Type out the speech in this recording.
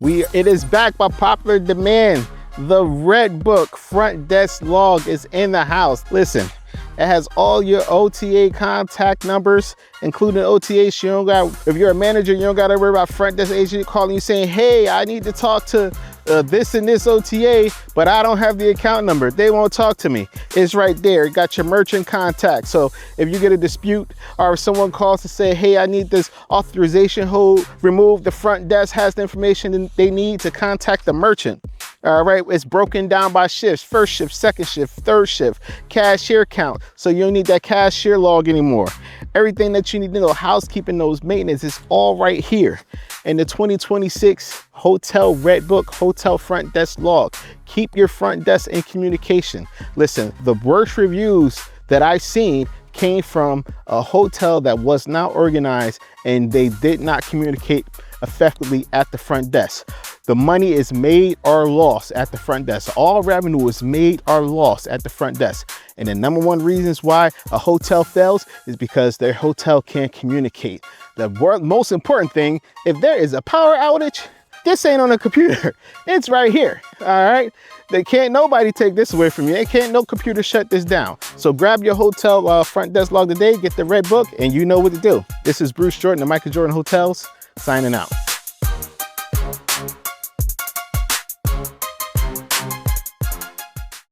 It is back by popular demand. The Red Book front desk log is in the house. Listen, it has all your OTA contact numbers, including OTAs. You don't got, if you're a manager, you don't got to worry about front desk agent calling you saying, hey, I need to talk to this and this OTA, but I don't have the account number. They won't talk to me. It's right there. It got your merchant contact. So if you get a dispute or if someone calls to say, hey, I need this authorization hold removed, the front desk has the information they need to contact the merchant. All right, it's broken down by shifts: first shift, second shift, third shift, cashier count. So you don't need that cashier log anymore. Everything that you need to know, housekeeping, those maintenance, is all right here in the 2026 Hotel Red Book Hotel Front Desk Log. Keep your front desk in communication. Listen, the worst reviews that I've seen came from a hotel that was not organized and they did not communicate effectively at the front desk. The money is made or lost at the front desk. All revenue is made or lost at the front desk. And the number one reasons why a hotel fails is because their hotel can't communicate. The most important thing, if there is a power outage, this ain't on a computer. It's right here, all right? Nobody take this away from you. No computer shut this down. So grab your hotel front desk log today, get the Red Book, and you know what to do. This is Bruce Jordan of Michael Jordan Hotels, signing out.